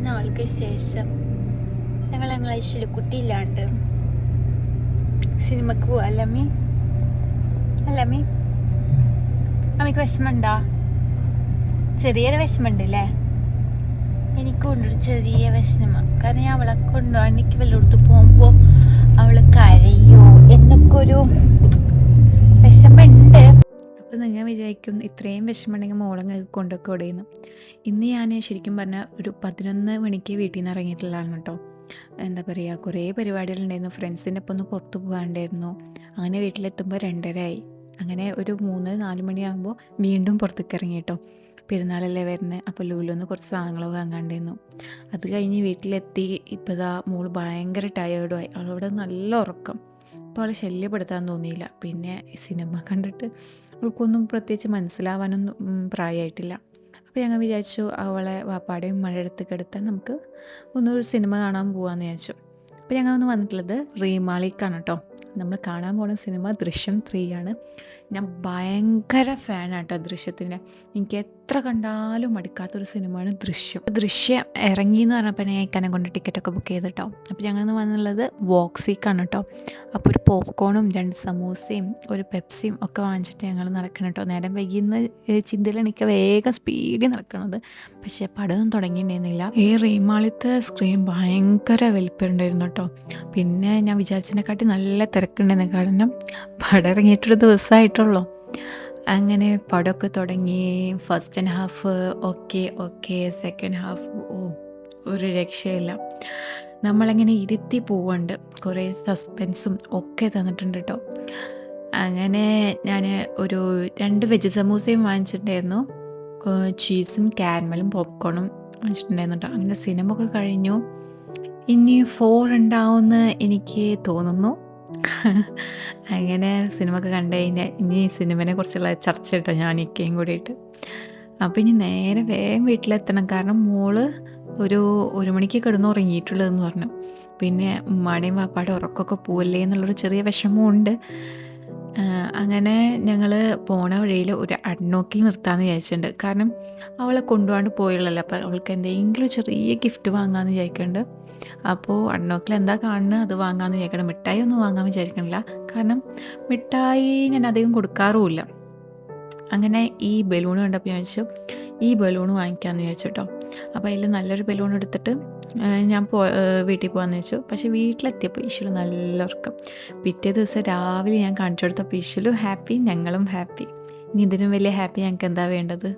നാൾക്ക് ശേഷം ഞങ്ങളെ ഐശ്വര്യക്കുട്ടിയില്ലാണ്ട് സിനിമക്ക് പോവാ. അല്ലമ്മി അമ്മയ്ക്ക് വിഷമമുണ്ടോ? ചെറിയൊരു വിഷമമുണ്ട് അല്ലേ? എനിക്ക് കൊണ്ടൊരു ചെറിയ വിഷമം. കാരണം ഞാൻ അവളെ കൊണ്ടുപോകാൻ എനിക്ക് വല്ലയിടത്ത് പോകുമ്പോൾ അവള് കരയോ എന്നൊക്കെ ഒരു വിഷമമുണ്ട്. അപ്പോൾ നിങ്ങൾ വിചാരിക്കും ഇത്രയും വിഷമമുണ്ടെങ്കിൽ മോളങ്ങ് കൊണ്ടൊക്കെ ഓടുന്നു. ഇന്ന് ഞാൻ ശരിക്കും പറഞ്ഞാൽ ഒരു 11 മണിക്ക് വീട്ടിൽ നിന്ന് ഇറങ്ങിയിട്ടുള്ളതാണ് കേട്ടോ. എന്താ പറയുക, കുറേ പരിപാടികളുണ്ടായിരുന്നു. ഫ്രണ്ട്സിൻ്റെ ഒപ്പം ഒന്ന് പുറത്ത് പോകാണ്ടായിരുന്നു. അങ്ങനെ വീട്ടിലെത്തുമ്പോൾ 2:30 ആയി. അങ്ങനെ ഒരു 3-4 മണിയാകുമ്പോൾ വീണ്ടും പുറത്തേക്ക് ഇറങ്ങി കേട്ടോ. പെരുന്നാളല്ലേ വരുന്നത്, അപ്പോൾ ലൂലൊന്ന് കുറച്ച് സാധനങ്ങളൊക്കെ വാങ്ങാണ്ടായിരുന്നു. അത് കഴിഞ്ഞ് വീട്ടിലെത്തി. ഇപ്പോൾ ഇതാ മോള് ഭയങ്കര ടയേർഡുമായി. അവളോട് നല്ല ഉറക്കം. അപ്പോൾ അവളെ ശല്യപ്പെടുത്താൻ തോന്നിയില്ല. പിന്നെ സിനിമ കണ്ടിട്ട് അവൾക്കൊന്നും പ്രത്യേകിച്ച് മനസ്സിലാവാനൊന്നും പ്രായമായിട്ടില്ല. അപ്പോൾ ഞങ്ങൾ വിചാരിച്ചു അവളെ വാപ്പാടെയും മഴയെടുത്ത് എടുത്താൽ നമുക്ക് ഒന്നൊരു സിനിമ കാണാൻ പോകാമെന്ന് വിചാരിച്ചു. അപ്പോൾ ഞങ്ങൾ വന്നിട്ടുള്ളത് റീമാളിക്കാണ് കേട്ടോ. നമ്മൾ കാണാൻ പോകുന്ന സിനിമ ദൃശ്യം 3 ആണ്. ഞാൻ ഭയങ്കര ഫാനാണ് കേട്ടോ ദൃശ്യത്തിൻ്റെ. എനിക്ക് എത്ര കണ്ടാലും മടുക്കാത്തൊരു സിനിമയാണ് ദൃശ്യം ഇറങ്ങി എന്ന് പറഞ്ഞപ്പോൾ ഞാൻ ഇക്കനെ കൊണ്ട് ടിക്കറ്റൊക്കെ ബുക്ക് ചെയ്ത് കേട്ടോ. അപ്പോൾ ഞങ്ങൾ വന്നുള്ളത് വോക്സിക്കാണ് കേട്ടോ. അപ്പോൾ ഒരു പോപ്കോണും 2 സമൂസയും ഒരു പെപ്സിയും ഒക്കെ വാങ്ങിച്ചിട്ട് ഞങ്ങൾ നടക്കണം കേട്ടോ. നേരം വൈകുന്ന ചിന്തയിലാണ് എനിക്ക് വേഗം സ്പീഡിൽ നടക്കണത്. പക്ഷേ പടമൊന്നും തുടങ്ങിയിട്ടുണ്ടായിരുന്നില്ല. ഈ റീമാളിത്തെ സ്ക്രീൻ ഭയങ്കര വലിപ്പമുണ്ടായിരുന്നു കേട്ടോ. പിന്നെ ഞാൻ വിചാരിച്ചതിനെക്കാട്ടി നല്ല തിരക്കുണ്ടായിരുന്നു. കാരണം പടം ഇറങ്ങിയിട്ടൊരു ദിവസമായിട്ടുള്ളൂ. അങ്ങനെ പടമൊക്കെ തുടങ്ങി. First half okay, second half ഒരു രക്ഷയില്ല. നമ്മളങ്ങനെ ഇരുത്തി പോവുന്നുണ്ട്. കുറേ സസ്പെൻസും ഒക്കെ തന്നിട്ടുണ്ട് കേട്ടോ. അങ്ങനെ ഞാൻ ഒരു 2 വെജ് സമൂസയും വാങ്ങിച്ചിട്ടുണ്ടായിരുന്നു. ചീസും കാരമലും പോപ്കോണും വാങ്ങിച്ചിട്ടുണ്ടായിരുന്നു കേട്ടോ. അങ്ങനെ സിനിമ ഒക്കെ കഴിഞ്ഞു. ഇനി 4 ഉണ്ടാവുമെന്ന് എനിക്ക് തോന്നുന്നു. അങ്ങനെ സിനിമ ഒക്കെ കണ്ടു കഴിഞ്ഞാൽ ഇനി സിനിമനെ കുറിച്ചുള്ള ചർച്ച കേട്ടോ ഞാൻ ഇക്കയും കൂടിയിട്ട്. അപ്പോൾ ഇനി നേരെ വേഗം വീട്ടിലെത്തണം. കാരണം മോള് ഒരു 1 മണിക്ക് കിടന്ന് ഉറങ്ങിയിട്ടുള്ളതെന്ന് പറഞ്ഞു. പിന്നെ ഉമ്മാടെയും വാപ്പാടെ ഉറക്കമൊക്കെ പോവല്ലേ എന്നുള്ളൊരു ചെറിയ വിഷമമുണ്ട്. അങ്ങനെ ഞങ്ങൾ പോണ വഴിയിൽ ഒരു അഡ്നോക്കിൽ നിർത്താമെന്ന് വിചാരിച്ചിട്ടുണ്ട്. കാരണം അവളെ കൊണ്ടുപോകാണ്ട് പോയുള്ളല്ലോ. അപ്പോൾ അവൾക്ക് എന്തെങ്കിലും ചെറിയ ഗിഫ്റ്റ് വാങ്ങാമെന്ന് വിചാരിക്കുന്നുണ്ട്. അപ്പോൾ അഡ്നോക്കിൽ എന്താ കാണുന്നത് അത് വാങ്ങാമെന്ന് വിചാരിക്കണം. മിഠായി ഒന്നും വാങ്ങാൻ വിചാരിക്കണില്ല. കാരണം മിഠായി ഞാൻ അധികം കൊടുക്കാറുമില്ല. അങ്ങനെ ഈ ബലൂൺ കണ്ടപ്പോൾ ഞാൻ വിചാരിച്ചു ഈ ബലൂൺ വാങ്ങിക്കാമെന്ന് വിചാരിച്ചു കേട്ടോ. അപ്പോൾ അതിൽ നല്ലൊരു ബലൂൺ എടുത്തിട്ട് ഞാൻ വീട്ടിൽ പോകാമെന്ന് വെച്ചു. പക്ഷേ വീട്ടിലെത്തിയപ്പോൾ ഈശ്വല് നല്ല ഉറക്കം. പിറ്റേ ദിവസം രാവിലെ ഞാൻ കാണിച്ചു കൊടുത്തപ്പോൾ ഈശ്വലും ഹാപ്പി, ഞങ്ങളും ഹാപ്പി. ഇനി ഇതിനും വലിയ ഹാപ്പി ഞങ്ങൾക്ക് എന്താ വേണ്ടത്?